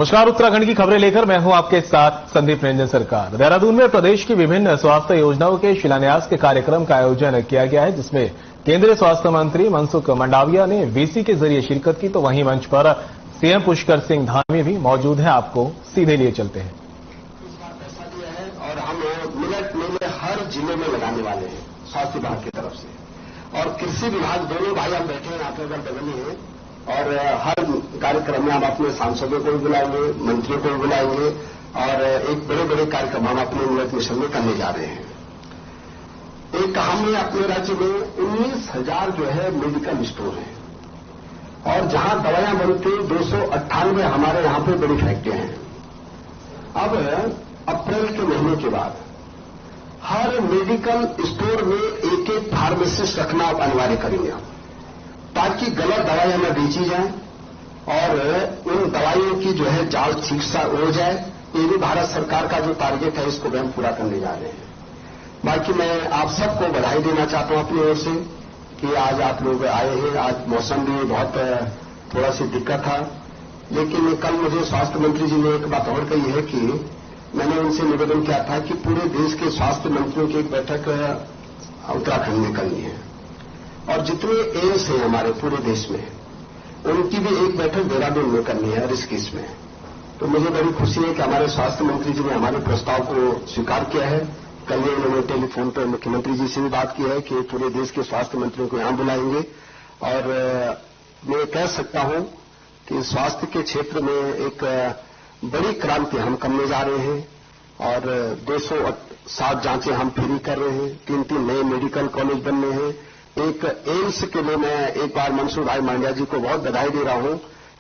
नमस्कार, उत्तराखंड की खबरें लेकर मैं हूं आपके साथ संदीप रंजन सरकार। देहरादून में प्रदेश की विभिन्न स्वास्थ्य योजनाओं के शिलान्यास के कार्यक्रम का आयोजन किया गया है, जिसमें केंद्रीय स्वास्थ्य मंत्री मनसुख मंडाविया ने वीसी के जरिए शिरकत की। तो वहीं मंच पर सीएम पुष्कर सिंह धामी भी मौजूद हैं। आपको सीधे लिए चलते हैं। पैसा दिया है और हम मिनट में हर जिले में लगाने वाले हैं स्वास्थ्य विभाग की तरफ से, और कृषि विभाग दोनों भाई हम बैठे हैं यहाँ पे बगल में हैं, और हर कार्यक्रम में हम अपने सांसदों को भी बुलाएंगे, मंत्रियों को भी बुलाएंगे, और एक बड़े बड़े कार्यक्रम हम अपने मिलत मिशन में करने जा रहे हैं। एक हमने अपने राज्य में 19,000 जो है मेडिकल स्टोर है, और जहां दवाइयां बनती 298 हमारे यहां पे बड़ी फैक्ट्रियां हैं। अब अप्रैल के महीने के बाद हर मेडिकल स्टोर में एक एक फार्मासिस्ट रखना आप अनिवार्य करेंगे हम, ताकि गलत दवाइयां न बेची जाए और उन दवाइयों की जो है जाल ठीक सा हो जाए। ये भी भारत सरकार का जो टारगेट है, इसको भी हम पूरा करने जा रहे हैं। बाकी मैं आप सबको बधाई देना चाहता हूं अपनी ओर से कि आज आप लोग आए हैं। आज मौसम भी बहुत थोड़ा सी दिक्कत था, लेकिन कल मुझे स्वास्थ्य मंत्री जी ने एक बात और कही है कि मैंने उनसे निवेदन किया था कि पूरे देश के स्वास्थ्य मंत्रियों की एक बैठक उत्तराखंड में करनी है, और जितने एम्स हैं हमारे पूरे देश में, उनकी भी एक बैठक देहरादून में करनी है ऋषिकेश में। तो मुझे बड़ी खुशी है कि हमारे स्वास्थ्य मंत्री जी ने हमारे प्रस्ताव को स्वीकार किया है। कल ही उन्होंने टेलीफोन पर मुख्यमंत्री जी से भी बात की है कि पूरे देश के स्वास्थ्य मंत्रियों को यहां बुलाएंगे, और मैं कह सकता हूं कि स्वास्थ्य के क्षेत्र में एक बड़ी क्रांति हम करने जा रहे हैं, और 207 जांचें हम फ्री कर रहे हैं, 3-3 नए मेडिकल कॉलेज बन रहे हैं। एक एम्स के लिए मैं एक बार मनसुख भाई मांडिया जी को बहुत बधाई दे रहा हूं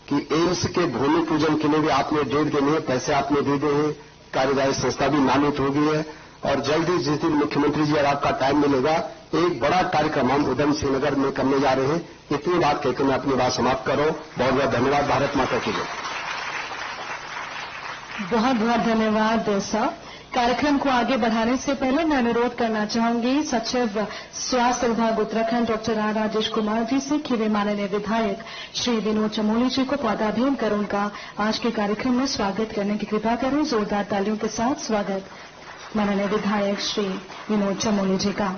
कि एम्स के भूमि पूजन के लिए भी आपने डेट देनी है, पैसे आपने दे दिए हैं, कार्यदायी संस्था भी नामित हो गई है, और जल्दी जिस दिन मुख्यमंत्री जी और आपका टाइम मिलेगा, एक बड़ा कार्यक्रम हम उधम सिंह नगर में करने जा रहे हैं। इतनी बात कहकर मैं अपनी बात समाप्त कर रहा हूं। बहुत बहुत धन्यवाद। भारत माता की जय। बहुत बहुत धन्यवाद सर। कार्यक्रम को आगे बढ़ाने से पहले मैं अनुरोध करना चाहूंगी सचिव स्वास्थ्य विभाग उत्तराखंड डॉक्टर आर राजेश कुमार जी से कि वे माननीय विधायक श्री विनोद चमोली जी को पौधारोपण कर उनका आज के कार्यक्रम में स्वागत करने की कृपा करें। जोरदार तालियों के साथ स्वागत माननीय विधायक श्री विनोद चमोली जी का।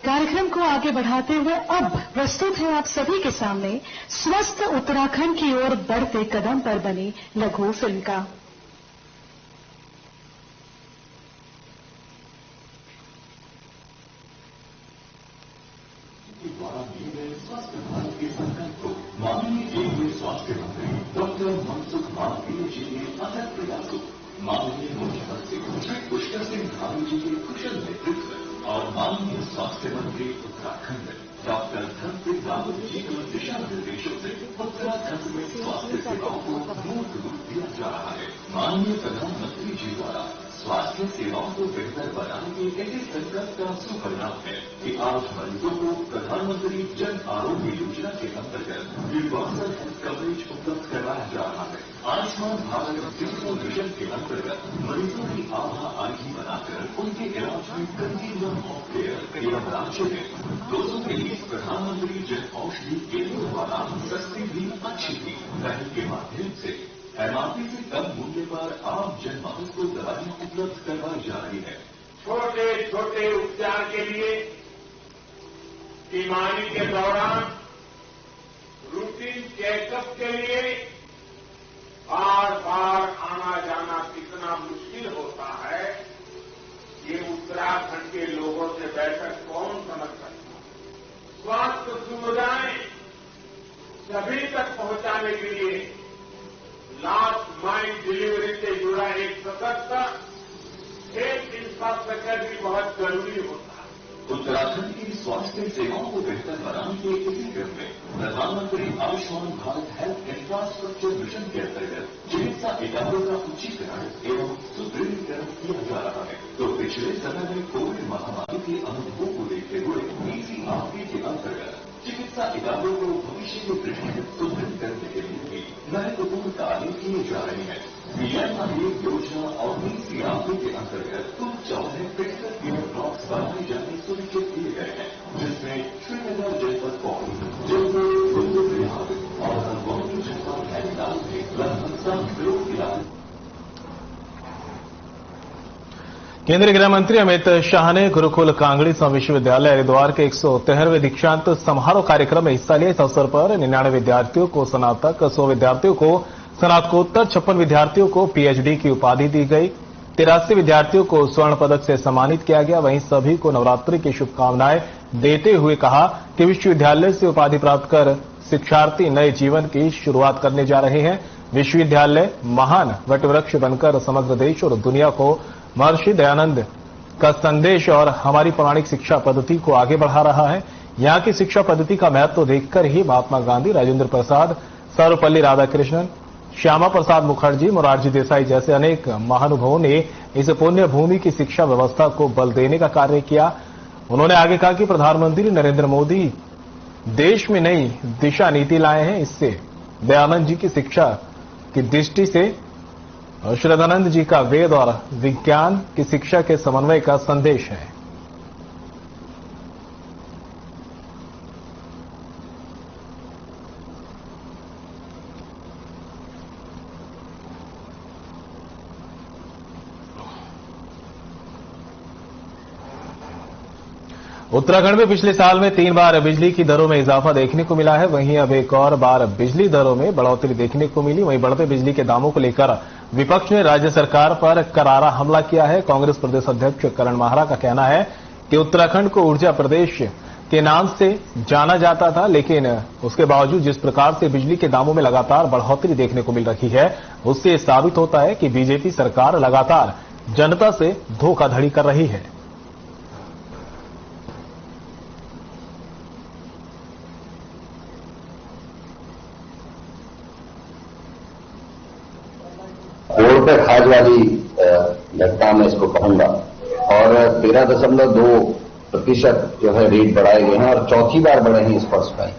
कार्यक्रम को आगे बढ़ाते हुए अब प्रस्तुत है आप सभी के सामने स्वस्थ उत्तराखंड की ओर बढ़ते कदम पर बनी लघु फिल्म का। द्वारा दिए गए स्वास्थ्य भारत के संकल्प को माननीय केंद्रीय स्वास्थ्य मंत्री डॉक्टर मनसुख मांडविया जी के अथक प्रयासों, माननीय मुख्यमंत्री श्री पुष्कर सिंह धामी जी के कुशल नेतृत्व और माननीय स्वास्थ्य मंत्री उत्तराखंड डॉक्टर धन सिंह रावत जी के दिशा निर्देशों से उत्तराखंड में स्वास्थ्य सेवाओं को मूर्त रूप दिया जा रहा है। माननीय प्रधानमंत्री जी द्वारा स्वास्थ्य सेवाओं को बेहतर बनाने के ऐसे संकल्प का सुपरिणाम है कि आज मरीजों को प्रधानमंत्री जन आरोग्य योजना के अंतर्गत यूनिवर्सल हेल्थ कवरेज उपलब्ध करवाया जा रहा है। आयुष्मान भारत डिजिटल मिशन के अंतर्गत मरीजों की आभा आईडी बनाकर उनके इलाज में कंटिन्यूम ऑफ केयर एवं राज्य में 220 प्रधानमंत्री जन औषधि केंद्रों द्वारा सस्ती भी अच्छी भी पहल के माध्यम से एमआरपी से कम मूल्य पर आम जनमानस को दवाइयां उपलब्ध करवाई जा रही है। छोटे छोटे उपचार के लिए बीमारी के दौरान रूटीन चेकअप के लिए बार बार आना जाना कितना मुश्किल होता है, ये उत्तराखंड के लोगों से बेहतर कौन समझ सकता है। स्वास्थ्य सुविधाएं सभी तक पहुंचाने के लिए लास्ट माइल डिलीवरी से जुड़ा एक सशक्त हेल्थ इंफ्रास्ट्रक्चर भी बहुत जरूरी होता है। उत्तराखंड की स्वास्थ्य सेवाओं को बेहतर बनाने के इसी क्रम में प्रधानमंत्री Ayushman Bharat health infrastructure mission के अंतर्गत चिकित्सा इकाइयों का उच्चीकरण एवं सुदृढ़ीकरण किया जा रहा है। तो पिछले समय में कोविड महामारी के अनुभवों को देखते हुए ईसीआरपी के अंतर्गत चिकित्सा इकाइयों को भविष्य की दृष्टि से सुदृढ़ करने के लिए भी महत्वपूर्ण कार्य किए जा रहे हैं। पीएमआरडीए योजना और ईसीआरपी के अंतर्गत कुल 14 क्रिटिकल केयर ब्लॉक्स बनाए जाने सुनिश्चित किए गए हैं, जिसमें श्रीनगर जनपद पौड़ी, जयपुर, रुद्रप्रयाग और केंद्रीय गृह मंत्री अमित शाह ने गुरुकुल कांगड़ी विश्वविद्यालय हरिद्वार के 113वें दीक्षांत समारोह कार्यक्रम में हिस्सा लिया। इस अवसर पर 99 विद्यार्थियों को स्नातक, 100 विद्यार्थियों को स्नातकोत्तर, 56 विद्यार्थियों को पीएचडी की उपाधि दी गई। 83 विद्यार्थियों को स्वर्ण पदक से सम्मानित किया गया। वहीं सभी को नवरात्रि की शुभकामनाएं देते हुए कहा कि विश्वविद्यालय से उपाधि प्राप्त कर शिक्षार्थी नए जीवन की शुरुआत करने जा रहे हैं। विश्वविद्यालय महान वटवृक्ष बनकर समग्र देश और दुनिया को महर्षि दयानंद का संदेश और हमारी पौराणिक शिक्षा पद्धति को आगे बढ़ा रहा है। यहाँ की शिक्षा पद्धति का महत्व देखकर ही महात्मा गांधी, राजेंद्र प्रसाद, सर्वपल्ली राधाकृष्णन, श्यामा प्रसाद मुखर्जी, मोरारजी देसाई जैसे अनेक महानुभावों ने इस पुण्य भूमि की शिक्षा व्यवस्था को बल देने का कार्य किया। उन्होंने आगे कहा कि प्रधानमंत्री नरेंद्र मोदी देश में नई दिशा नीति लाए हैं। इससे दयानंद जी की शिक्षा की दृष्टि से श्रद्धानंद जी का वेद और विज्ञान की शिक्षा के समन्वय का संदेश है। उत्तराखंड में पिछले साल में 3 बार बिजली की दरों में इजाफा देखने को मिला है। वहीं अब एक और बार बिजली दरों में बढ़ोतरी देखने को मिली। वहीं बढ़ते बिजली के दामों को लेकर विपक्ष ने राज्य सरकार पर करारा हमला किया है। कांग्रेस प्रदेश अध्यक्ष करण माहरा का कहना है कि उत्तराखंड को ऊर्जा प्रदेश के नाम से जाना जाता था, लेकिन उसके बावजूद जिस प्रकार से बिजली के दामों में लगातार बढ़ोतरी देखने को मिल रही है, उससे साबित होता है कि बीजेपी सरकार लगातार जनता से धोखाधड़ी कर रही है। रोड पे खाज वाली घटना में इसको कहूंगा और 13.2% जो है रेट बढ़ाए गए हैं और चौथी बार बढ़े हैं इस वर्ष में।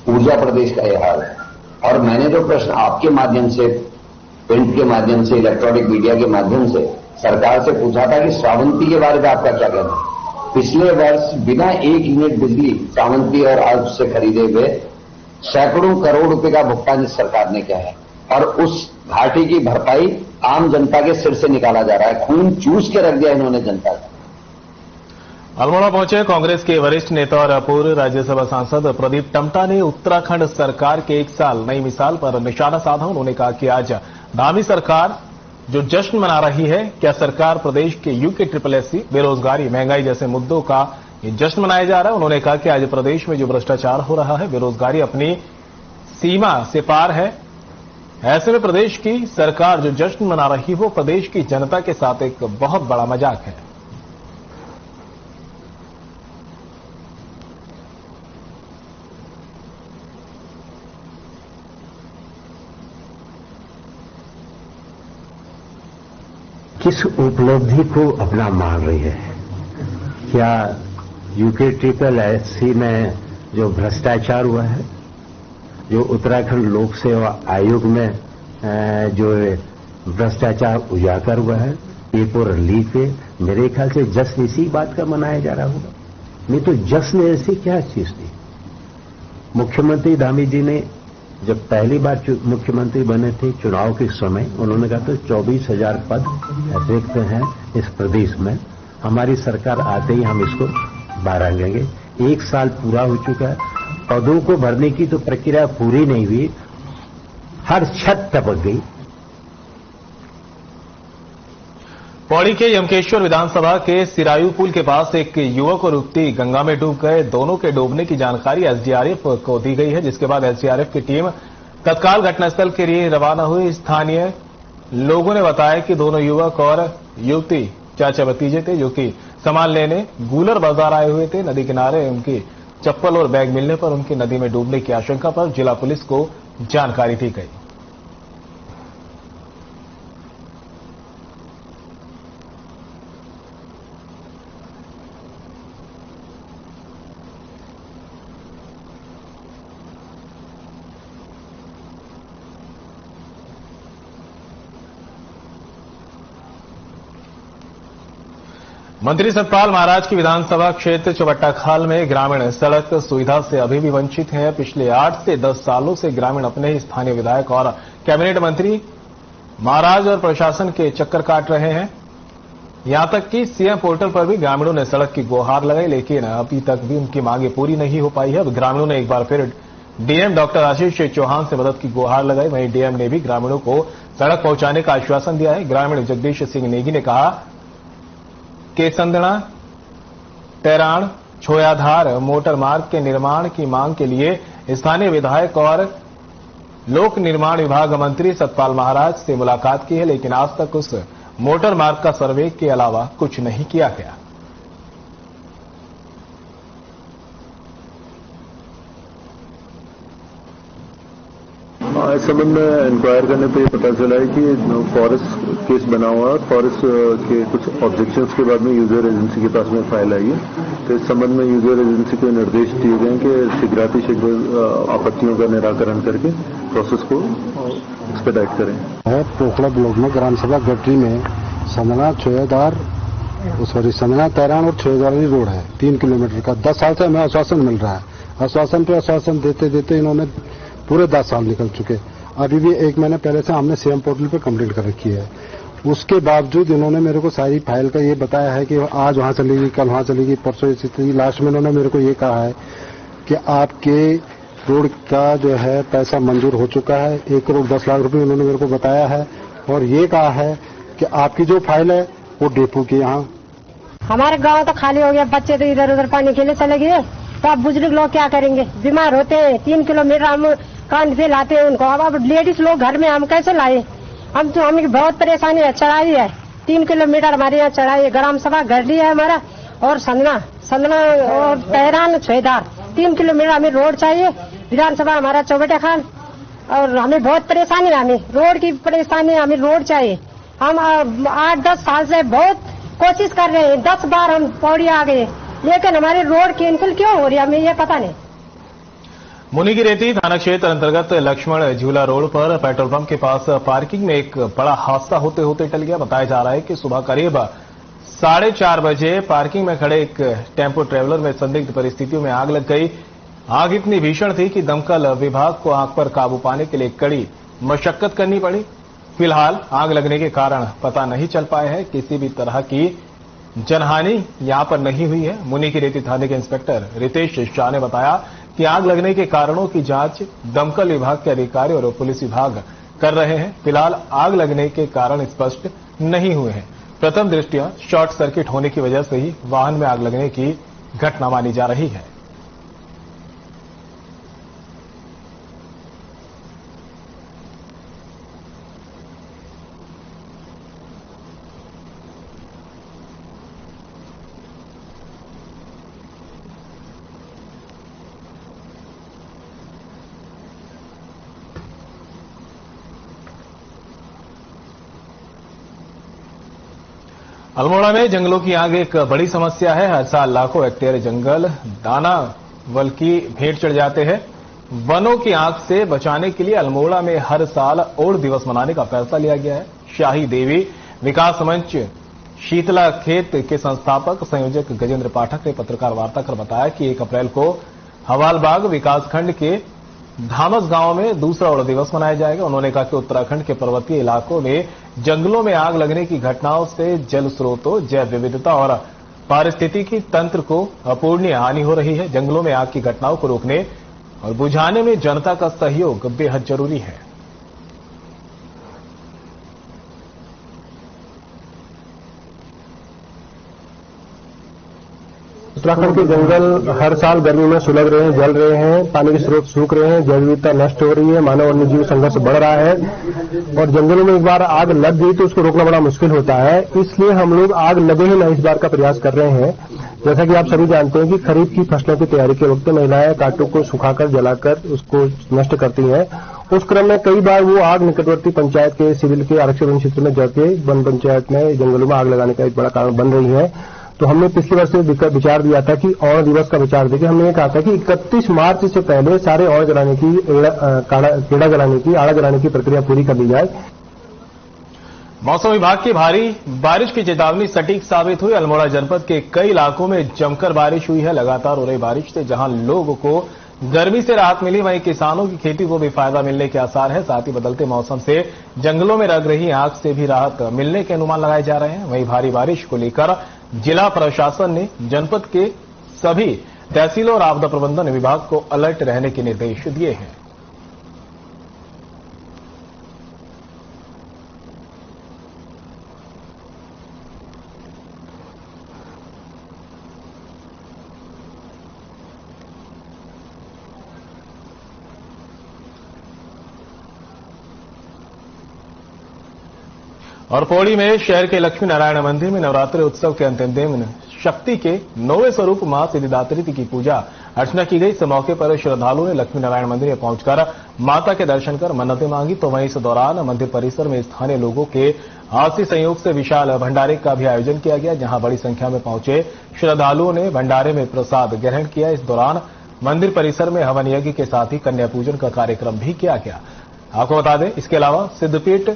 ऊर्जा प्रदेश का यह हाल है। और मैंने जो प्रश्न आपके माध्यम से, प्रिंट के माध्यम से, इलेक्ट्रॉनिक मीडिया के माध्यम से सरकार से पूछा था कि श्रावंती के बारे में आपका क्या कहना है। पिछले वर्ष बिना 1 यूनिट बिजली श्रावंती और आज से खरीदे हुए सैकड़ों करोड़ रुपए का भुगतान इस सरकार ने किया है और उस घाटी की भरपाई आम जनता के सिर से निकाला जा रहा है। खून चूस के रख दिया इन्होंने जनता का। अल्मोड़ा पहुंचे कांग्रेस के वरिष्ठ नेता और पूर्व राज्यसभा सांसद प्रदीप टम्टा ने उत्तराखंड सरकार के 1 साल नई मिसाल पर निशाना साधा। उन्होंने कहा कि आज धामी सरकार जो जश्न मना रही है, क्या सरकार प्रदेश के यूके SSSC, बेरोजगारी, महंगाई जैसे मुद्दों का ये जश्न मनाया जा रहा है। उन्होंने कहा कि आज प्रदेश में जो भ्रष्टाचार हो रहा है, बेरोजगारी अपनी सीमा से पार है। ऐसे में प्रदेश की सरकार जो जश्न मना रही वो प्रदेश की जनता के साथ एक बहुत बड़ा मजाक है। किस उपलब्धि को अपना मान रही है? क्या यूके SSSC में जो भ्रष्टाचार हुआ है, जो उत्तराखंड लोक सेवा आयोग में जो भ्रष्टाचार उजागर हुआ है, पेपर लीक है, मेरे ख्याल से जश्न इसी बात का मनाया जा रहा होगा। नहीं तो जश्न ऐसी क्या चीज थी? मुख्यमंत्री धामी जी ने जब पहली बार मुख्यमंत्री बने थे चुनाव के समय, उन्होंने कहा था 24,000 पद रिक्त हैं इस प्रदेश में, हमारी सरकार आते ही हम इसको बढ़ाएंगे। 1 साल पूरा हो चुका है, पदों को भरने की तो प्रक्रिया पूरी नहीं हुई, हर छत टपक गई। पौड़ी के यमकेश्वर विधानसभा के सिरायू पुल के पास एक युवक और युवती गंगा में डूब गए। दोनों के डूबने की जानकारी एसडीआरएफ को दी गई है, जिसके बाद एसडीआरएफ की टीम तत्काल घटनास्थल के लिए रवाना हुई। स्थानीय लोगों ने बताया कि दोनों युवक और युवती चाचा भतीजे थे, जो कि सामान लेने गूलर बाजार आए हुए थे। नदी किनारे उनकी चप्पल और बैग मिलने पर उनकी नदी में डूबने की आशंका पर जिला पुलिस को जानकारी दी गई। मंत्री सतपाल महाराज की विधानसभा क्षेत्र चौबट्टाखाल में ग्रामीण सड़क सुविधा से अभी भी वंचित हैं। पिछले 8 से 10 सालों से ग्रामीण अपने ही स्थानीय विधायक और कैबिनेट मंत्री महाराज और प्रशासन के चक्कर काट रहे हैं। यहां तक कि सीएम पोर्टल पर भी ग्रामीणों ने सड़क की गुहार लगाई, लेकिन अभी तक भी उनकी मांगे पूरी नहीं हो पाई है। अब ग्रामीणों ने एक बार फिर डीएम डॉक्टर आशीष चौहान से मदद की गुहार लगाई। वहीं डीएम ने भी ग्रामीणों को सड़क पहुंचाने का आश्वासन दिया है। ग्रामीण जगदीश सिंह नेगी ने कहा कि संदना तैराण छोयाधार मोटर मार्ग के निर्माण की मांग के लिए स्थानीय विधायक और लोक निर्माण विभाग मंत्री सतपाल महाराज से मुलाकात की है, लेकिन आज तक उस मोटर मार्ग का सर्वे के अलावा कुछ नहीं किया गया। इस संबंध में इंक्वायर करने पर यह पता चला है कि फॉरेस्ट केस बना हुआ है। फॉरेस्ट के कुछ ऑब्जेक्शंस के बाद में यूजर एजेंसी के पास में फाइल आई है। तो इस संबंध में यूजर एजेंसी को निर्देश दिए गए कि शीघ्र आपत्तियों का निराकरण करके प्रोसेस को एक्सपेडाइट करें। पोखड़ा ब्लॉक में ग्राम सभा गटरी में संदना छोयाधार संदना तैरान और छोयाधार रोड है 3 किलोमीटर का। 10 साल से हमें आश्वासन मिल रहा है। आश्वासन पे आश्वासन देते देते इन्होंने पूरे 10 साल निकल चुके। अभी भी 1 महीने पहले से हमने सीएम पोर्टल पे कंप्लेंट कर रखी है। उसके बावजूद इन्होंने मेरे को सारी फाइल का ये बताया है कि आज वहां चलेगी, कल वहां चलेगी, परसों इसी। लास्ट में इन्होंने मेरे को ये कहा है कि आपके रोड का जो है पैसा मंजूर हो चुका है। 1 करोड़ 10 लाख रुपए उन्होंने मेरे को बताया है और ये कहा है कि आपकी जो फाइल है वो डेपो की यहाँ। हमारे गाँव तो खाली हो गया, बच्चे तो इधर उधर पानी के लिए चले गए, तो अब बुजुर्ग लोग क्या करेंगे? बीमार होते हैं, 3 किलोमीटर हम कांड से लाते हैं उनको। अब लेडीज लोग घर में हम कैसे लाए? हम तो हमें बहुत परेशानी है। चढ़ाई है 3 किलोमीटर हमारे यहाँ चढ़ाई है। ग्राम सभा गढ़ली है हमारा और संदना और तैरान छोयाधार 3 किलोमीटर हमें रोड चाहिए। विधानसभा हमारा चौबेटा खान और हमें बहुत परेशानी है। हमें रोड की परेशानी है, हमें रोड चाहिए। हम 8-10 साल से बहुत कोशिश कर रहे हैं। 10 बार हम पौड़ी आ गए, लेकिन हमारी रोड कैंसिल क्यों हो रही है हमें ये पता नहीं। मुनिकीरेती थाना क्षेत्र अंतर्गत लक्ष्मण झूला रोड पर पेट्रोल पंप के पास पार्किंग में एक बड़ा हादसा होते होते टल गया। बताया जा रहा है कि सुबह करीब 4:30 बजे पार्किंग में खड़े एक टेम्पो ट्रेवलर में संदिग्ध परिस्थितियों में आग लग गई। आग इतनी भीषण थी कि दमकल विभाग को आग पर काबू पाने के लिए कड़ी मशक्कत करनी पड़ी। फिलहाल आग लगने के कारण पता नहीं चल पाए हैं। किसी भी तरह की जनहानि यहां पर नहीं हुई है। मुनिकीरेती थाने के इंस्पेक्टर रितेश शाह ने बताया कि आग लगने के कारणों की जांच दमकल विभाग के अधिकारी और पुलिस विभाग कर रहे हैं। फिलहाल आग लगने के कारण स्पष्ट नहीं हुए हैं। प्रथम दृष्टया शॉर्ट सर्किट होने की वजह से ही वाहन में आग लगने की घटना मानी जा रही है। अल्मोड़ा में जंगलों की आग एक बड़ी समस्या है। हर साल लाखों हेक्टेयर जंगल दानावल की भेंट चढ़ जाते हैं। वनों की आग से बचाने के लिए अल्मोड़ा में हर साल ओड़ दिवस मनाने का फैसला लिया गया है। शाही देवी विकास मंच शीतला खेत के संस्थापक संयोजक गजेंद्र पाठक ने पत्रकार वार्ता कर बताया कि 1 अप्रैल को हवालबाग विकासखंड के धामस गांव में दूसरा ओड़ दिवस मनाया जाएगा। उन्होंने कहा कि उत्तराखंड के पर्वतीय इलाकों में जंगलों में आग लगने की घटनाओं से जल स्रोतों, जैव विविधता और पारिस्थितिकी तंत्र को अपूरणीय हानि हो रही है। जंगलों में आग की घटनाओं को रोकने और बुझाने में जनता का सहयोग बेहद जरूरी है। उत्तराखंड के जंगल हर साल गर्मी में सुलग रहे हैं, जल रहे हैं, पानी के स्रोत सूख रहे हैं, जैव विविधता नष्ट हो रही है, मानव वन्य जीव संघर्ष बढ़ रहा है और जंगलों में एक बार आग लग गई तो उसको रोकना बड़ा मुश्किल होता है। इसलिए हम लोग आग लगे ही न इस बार का प्रयास कर रहे हैं। जैसा कि आप सभी जानते हैं कि खरीफ की फसलों की तैयारी के वक्त महिलाएं कांटों को सुखाकर जलाकर उसको नष्ट करती हैं। उस क्रम में कई बार वो आग निकटवर्ती पंचायत के सिविल के आरक्षित वन क्षेत्र में जाके वन पंचायत में जंगलों में आग लगाने का एक बड़ा कारण बन रही है। तो हमने पिछले वर्ष विचार दिया था कि और दिवस का विचार देकर हमने ये कहा था कि 31 मार्च से पहले सारे और जलाने की पेड़ा जलाने की आड़ा जलाने की प्रक्रिया पूरी कर ली जाए। मौसम विभाग की भारी बारिश की चेतावनी सटीक साबित हुई। अल्मोड़ा जनपद के कई इलाकों में जमकर बारिश हुई है। लगातार हो रही बारिश से जहां लोगों को गर्मी से राहत मिली, वहीं किसानों की खेती को भी फायदा मिलने के आसार है। साथ ही बदलते मौसम से जंगलों में लग रही आग से भी राहत मिलने के अनुमान लगाए जा रहे हैं। वहीं भारी बारिश को लेकर जिला प्रशासन ने जनपद के सभी तहसीलों और आपदा प्रबंधन विभाग को अलर्ट रहने के निर्देश दिए हैं। और पौड़ी में शहर के लक्ष्मी नारायण मंदिर में नवरात्रि उत्सव के अंतिम दिन शक्ति के 9वें स्वरूप मां सिद्धिदात्री की पूजा अर्चना की गई। इस मौके पर श्रद्धालुओं ने लक्ष्मी नारायण मंदिर में पहुंचकर माता के दर्शन कर मन्नतें मांगी। तो वहीं इस दौरान मंदिर परिसर में स्थानीय लोगों के आपसी सहयोग से विशाल भंडारे का भी आयोजन किया गया, जहां बड़ी संख्या में पहुंचे श्रद्धालुओं ने भंडारे में प्रसाद ग्रहण किया। इस दौरान मंदिर परिसर में हवन यज्ञ के साथ ही कन्या पूजन का कार्यक्रम भी किया गया। आपको बता दें, इसके अलावा सिद्धपीठ,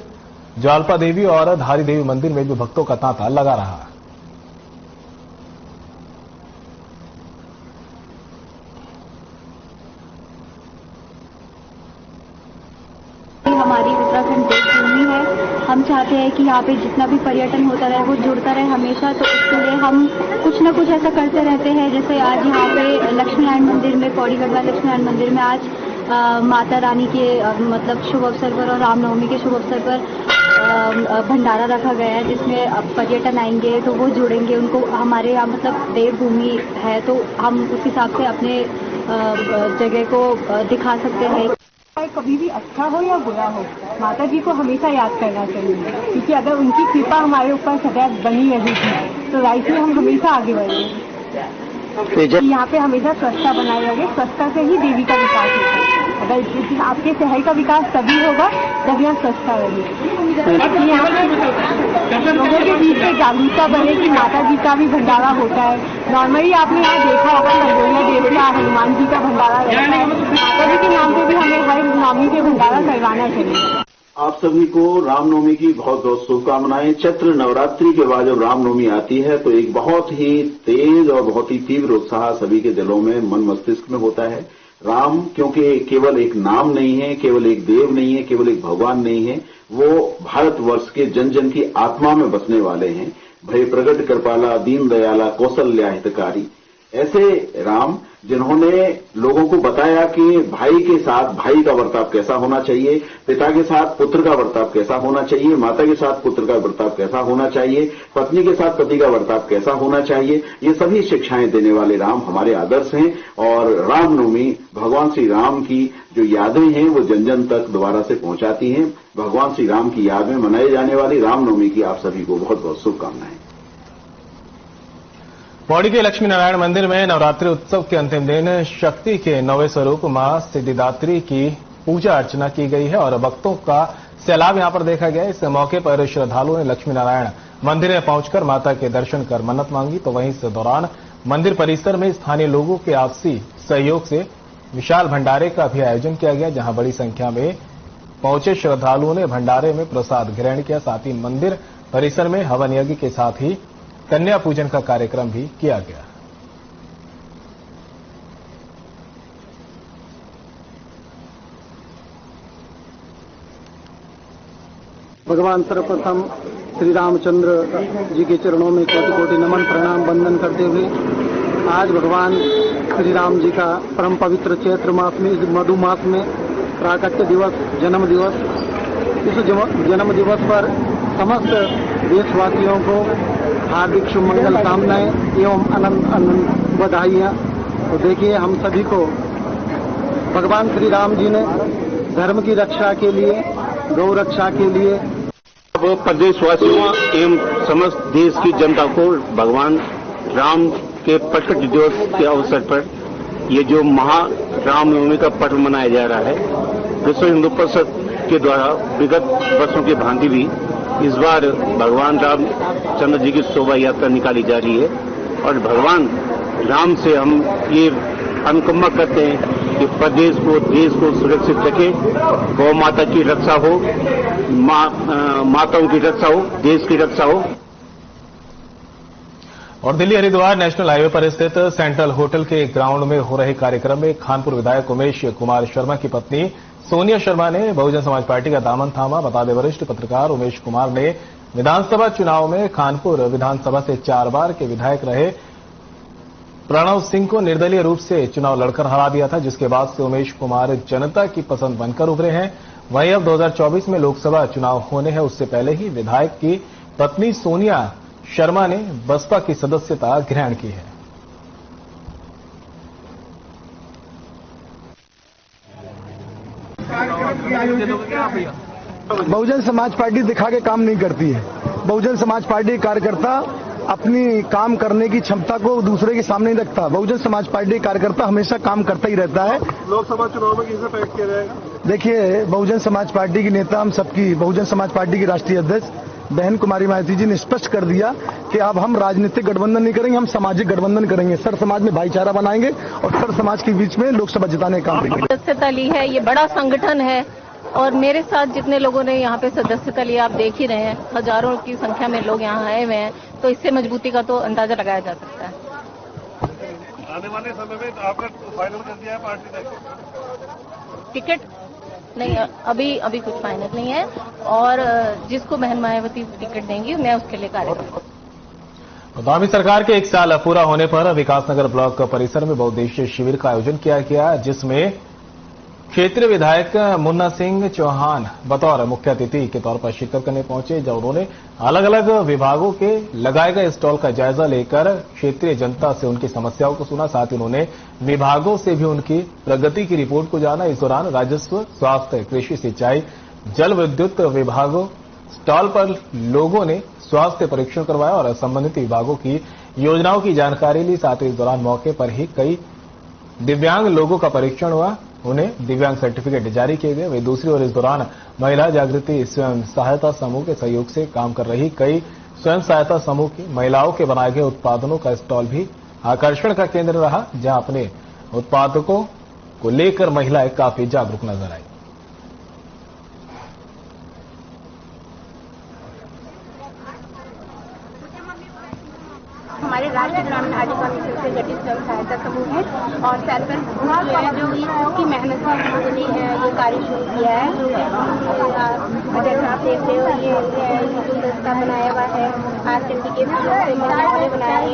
ज्वाल्पा देवी और धारी देवी मंदिर में भी भक्तों का तांता लगा रहा। हमारी उत्तराखंड देवभूमि है। हम चाहते हैं कि यहाँ पे जितना भी पर्यटन होता रहे वो जुड़ता रहे हमेशा। तो इसके लिए हम कुछ न कुछ ऐसा करते रहते हैं। जैसे आज यहाँ पे लक्ष्मी नारायण मंदिर में, पौड़ी गढ़वाल लक्ष्मी नारायण मंदिर में आज माता रानी के मतलब शुभ अवसर पर और रामनवमी के शुभ अवसर पर भंडारा रखा गया है, जिसमें अब पर्यटन आएंगे तो वो जुड़ेंगे। उनको हमारे यहाँ मतलब देवभूमि है तो हम उस हिसाब से अपने जगह को दिखा सकते हैं। कभी भी अच्छा हो या बुरा हो, माता जी को हमेशा याद करना चाहिए, क्योंकि अगर उनकी कृपा हमारे ऊपर सदैव बनी रहेगी तो राइट हम हमेशा आगे बढ़ेंगे। यहाँ पे हमेशा स्वच्छता बनाए रहे। स्वच्छता से ही देवी का विकास होता है। अगर आपके शहर का विकास तभी होगा जब यहाँ स्वच्छता रहेगी। यहाँ लोगों के बीच में जागरूकता बने कि माता जी का भी भंडारा होता है। नॉर्मली आपने यहाँ देखा होगा रंगोलिया देवी या हनुमान जी का भंडारा रहता है। माता जी के नाम पे भी हमें हर नवमी के भंडारा करवाना चाहिए। आप सभी को रामनवमी की बहुत बहुत शुभकामनाएं। चैत्र नवरात्रि के बाद जब रामनवमी आती है तो एक बहुत ही तेज और बहुत ही तीव्र उत्साह सभी के दिलों में, मन मस्तिष्क में होता है। राम क्योंकि केवल एक नाम नहीं है, केवल एक देव नहीं है, केवल एक भगवान नहीं है, वो भारतवर्ष के जन जन की आत्मा में बसने वाले हैं। भय प्रगट कृपाला, दीन दयाला, कौशल्या हितकारी, ऐसे राम जिन्होंने लोगों को बताया कि भाई के साथ भाई का बर्ताव कैसा होना चाहिए, पिता के साथ पुत्र का बर्ताव कैसा होना चाहिए, माता के साथ पुत्र का बर्ताव कैसा होना चाहिए, पत्नी के साथ पति का बर्ताव कैसा होना चाहिए, ये सभी शिक्षाएं देने वाले राम हमारे आदर्श हैं। और रामनवमी भगवान श्री राम की जो यादें हैं वो जन जन तक दोबारा से पहुंचाती हैं। भगवान श्री राम की याद में मनाई जाने वाली रामनवमी की आप सभी को बहुत बहुत शुभकामनाएं। पौड़ी के लक्ष्मी नारायण मंदिर में नवरात्रि उत्सव के अंतिम दिन शक्ति के 9वें स्वरूप मां सिद्धिदात्री की पूजा अर्चना की गई है और भक्तों का सैलाब यहां पर देखा गया। इस मौके पर श्रद्धालुओं ने लक्ष्मी नारायण मंदिर में पहुंचकर माता के दर्शन कर मन्नत मांगी। तो वहीं इस दौरान मंदिर परिसर में स्थानीय लोगों के आपसी सहयोग से विशाल भंडारे का भी आयोजन किया गया, जहां बड़ी संख्या में पहुंचे श्रद्धालुओं ने भंडारे में प्रसाद ग्रहण किया। साथ ही मंदिर परिसर में हवन यज्ञ के साथ ही कन्या पूजन का कार्यक्रम भी किया गया। भगवान सर्वप्रथम श्री रामचंद्र जी के चरणों में कोटि कोटि नमन प्रणाम वंदन करते हुए आज भगवान श्री राम जी का परम पवित्र चैत्र मास में, इस मधु मास में प्राकट्य दिवस, जन्म दिवस, इस जन्म दिवस पर समस्त देशवासियों को हार्दिक शुभ मंगल कामनाएं एवं अनंत अनंत बधाइयां। तो देखिए, हम सभी को भगवान श्री राम जी ने धर्म की रक्षा के लिए, गौ रक्षा के लिए, अब प्रदेशवासियों एवं समस्त देश की जनता को भगवान राम के प्रकट दिवस के अवसर पर ये जो रामनवमी का पर्व मनाया जा रहा है, विश्व हिंदू परिषद के द्वारा विगत वर्षों की भांति भी इस बार भगवान रामचंद्र जी की शोभा यात्रा निकाली जा रही है। और भगवान राम से हम ये अनुकंपा करते हैं कि प्रदेश को, देश को सुरक्षित रखे, गौ माता की रक्षा हो, माताओं की रक्षा हो, देश की रक्षा हो। और दिल्ली हरिद्वार नेशनल हाईवे पर स्थित सेंट्रल होटल के ग्राउंड में हो रहे कार्यक्रम में खानपुर विधायक उमेश कुमार शर्मा की पत्नी सोनिया शर्मा ने बहुजन समाज पार्टी का दामन थामा। बता दें, वरिष्ठ पत्रकार उमेश कुमार ने विधानसभा चुनाव में खानपुर विधानसभा से 4 बार के विधायक रहे प्रणव सिंह को निर्दलीय रूप से चुनाव लड़कर हरा दिया था, जिसके बाद से उमेश कुमार जनता की पसंद बनकर उभरे हैं। वहीं अब 2024 में लोकसभा चुनाव होने हैं, उससे पहले ही विधायक की पत्नी सोनिया शर्मा ने बसपा की सदस्यता ग्रहण की है। बहुजन समाज पार्टी दिखा के काम नहीं करती है। बहुजन समाज पार्टी कार्यकर्ता अपनी काम करने की क्षमता को दूसरे के सामने नहीं रखता। बहुजन समाज पार्टी कार्यकर्ता हमेशा काम करता ही रहता है। लोकसभा चुनाव में किसे पैक किया जाएगा? देखिए, बहुजन समाज पार्टी की नेता हम सबकी, बहुजन समाज पार्टी की राष्ट्रीय अध्यक्ष बहन कुमारी मायावती जी ने स्पष्ट कर दिया कि अब हम राजनीतिक गठबंधन नहीं करेंगे, हम सामाजिक गठबंधन करेंगे। सर समाज में भाईचारा बनाएंगे और सर समाज के बीच में लोकसभा जिताने का काम करेंगे। सदस्यता ली है, ये बड़ा संगठन है और मेरे साथ जितने लोगों ने यहाँ पे सदस्यता लिया आप देख ही रहे हैं, हजारों की संख्या में लोग यहाँ आए हुए हैं, तो इससे मजबूती का तो अंदाजा लगाया जा सकता है। आने वाले समय में आपका फाइनल कर दिया है पार्टी ने? टिकट नहीं, अभी कुछ फाइनल नहीं है और जिसको बहन मायावती टिकट देंगी मैं उसके लिए कार्य करूंगा। आगामी सरकार के 1 साल पूरा होने पर विकासनगर ब्लॉक परिसर में बहुउद्देशीय शिविर का आयोजन किया गया, जिसमें क्षेत्रीय विधायक मुन्ना सिंह चौहान बतौर मुख्य अतिथि के तौर पर शिरकत करने पहुंचे, जब उन्होंने अलग अलग विभागों के लगाए गए स्टॉल का जायजा लेकर क्षेत्रीय जनता से उनकी समस्याओं को सुना। साथ ही उन्होंने विभागों से भी उनकी प्रगति की रिपोर्ट को जाना। इस दौरान राजस्व, स्वास्थ्य, कृषि, सिंचाई, जल विद्युत विभागों स्टॉल पर लोगों ने स्वास्थ्य परीक्षण करवाया और संबंधित विभागों की योजनाओं की जानकारी ली। साथ ही इस दौरान मौके पर ही कई दिव्यांग लोगों का परीक्षण हुआ, उन्हें दिव्यांग सर्टिफिकेट जारी किए गए। वहीं दूसरी ओर इस दौरान महिला जागृति स्वयं सहायता समूह के सहयोग से काम कर रही कई स्वयं सहायता समूह की महिलाओं के बनाए गए उत्पादनों का स्टॉल भी आकर्षण का केंद्र रहा, जहां अपने उत्पादकों को लेकर महिलाएं काफी जागरूक नजर आई। हमारे राज्य ग्रामीण आजीविका मिशन से गठित स्वयं सहायता समूह है और सेल्फ हेल्प ग्रुप जो है जो की मेहनत से हम लोगों ने ये कार्य शुरू किया है। जैसे आप देखते हो ये जो दस्ता बनाया हुआ है RCMP के महिलाओं ने बनाया है,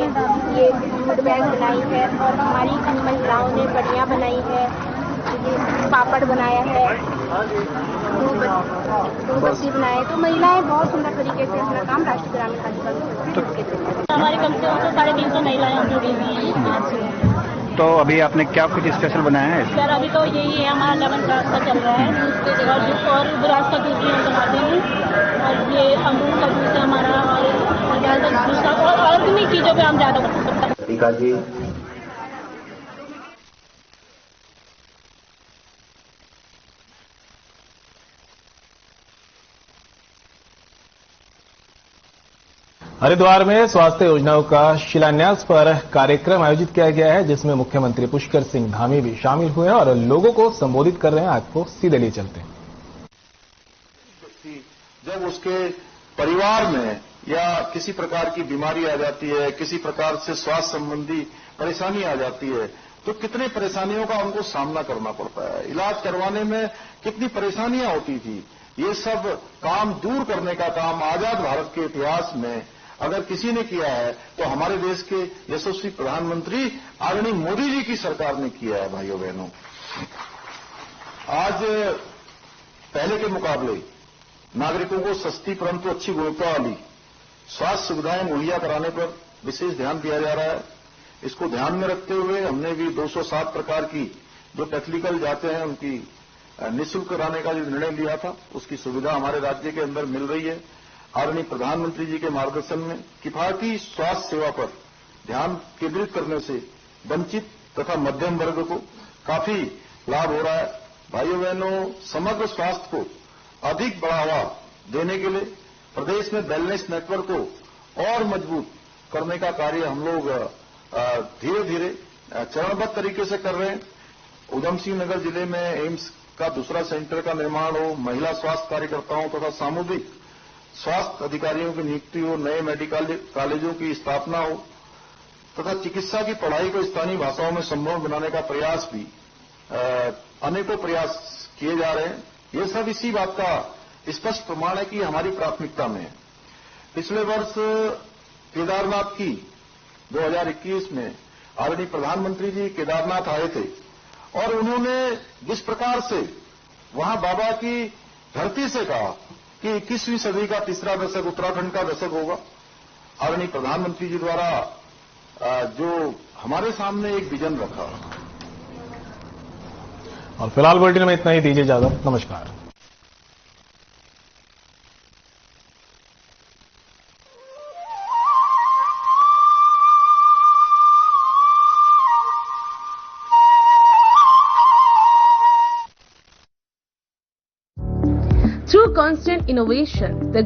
ये फूड बैग बनाई है और हमारी महिलाओं ने बढ़िया बनाई है, पापड़ बनाया है, बत्ती बनाए। तो महिलाएं बहुत सुंदर तरीके से अपना काम राष्ट्रीय ग्रामीण आजीविका मिशन के थे। हमारी कम से कम 350 महिलाएं जुड़ी हुई हैं। तो अभी आपने क्या कुछ स्पेशल बनाया है? सर अभी तो यही है, हमारा लेमन ग्रास का चल रहा है, उसके जगह और ग्रास का दूध भी हम बनाते हैं और ये अमरूद का दूध है हमारा और भी चीजों पर हम ज्यादा कर सकते हैं। हरिद्वार में स्वास्थ्य योजनाओं का शिलान्यास पर कार्यक्रम आयोजित किया गया है, जिसमें मुख्यमंत्री पुष्कर सिंह धामी भी शामिल हुए हैं और लोगों को संबोधित कर रहे हैं। आपको सीधे लिए चलते हैं। जब उसके परिवार में या किसी प्रकार की बीमारी आ जाती है, किसी प्रकार से स्वास्थ्य संबंधी परेशानी आ जाती है, तो कितने परेशानियों का उनको सामना करना पड़ता है। इलाज करवाने में कितनी परेशानियां होती थी। ये सब काम दूर करने का काम आजाद भारत के इतिहास में अगर किसी ने किया है तो हमारे देश के यशस्वी प्रधानमंत्री आदरणीय मोदी जी की सरकार ने किया है। भाइयों बहनों, आज पहले के मुकाबले नागरिकों को सस्ती परंतु अच्छी गुणवत्ता वाली स्वास्थ्य सुविधाएं मुहैया कराने पर विशेष ध्यान दिया जा रहा है। इसको ध्यान में रखते हुए हमने भी 207 प्रकार की जो टेक्निकल जांचें हैं उनकी निःशुल्क कराने का जो निर्णय लिया था, उसकी सुविधा हमारे राज्य के अंदर मिल रही है। आदरणीय प्रधानमंत्री जी के मार्गदर्शन में किफायती स्वास्थ्य सेवा पर ध्यान केंद्रित करने से वंचित तथा मध्यम वर्ग को काफी लाभ हो रहा है। भाइयों बहनों, समग्र स्वास्थ्य को अधिक बढ़ावा देने के लिए प्रदेश में वेलनेस नेटवर्क को और मजबूत करने का कार्य हम लोग धीरे धीरे चरणबद्ध तरीके से कर रहे हैं। उधम सिंह नगर जिले में एम्स का दूसरा सेंटर का निर्माण हो, महिला स्वास्थ्य कार्यकर्ताओं तथा सामुदायिक स्वास्थ्य अधिकारियों की नियुक्ति हो, नए मेडिकल कॉलेजों की स्थापना हो, तथा चिकित्सा की पढ़ाई को स्थानीय भाषाओं में संभव बनाने का प्रयास भी अनेकों प्रयास किए जा रहे हैं। ये सब इसी बात का स्पष्ट प्रमाण है कि हमारी प्राथमिकता में है। पिछले वर्ष केदारनाथ की 2021 में आदरणीय प्रधानमंत्री जी केदारनाथ आए थे और उन्होंने जिस प्रकार से वहां बाबा की धरती से कहा कि 21वीं सदी का तीसरा दशक उत्तराखंड का दशक होगा, आदरणीय प्रधानमंत्री जी द्वारा जो हमारे सामने एक विजन रखा। और फिलहाल बुलेटिन में इतना ही, दीजिए इजाजत, नमस्कार। Through constant innovation, the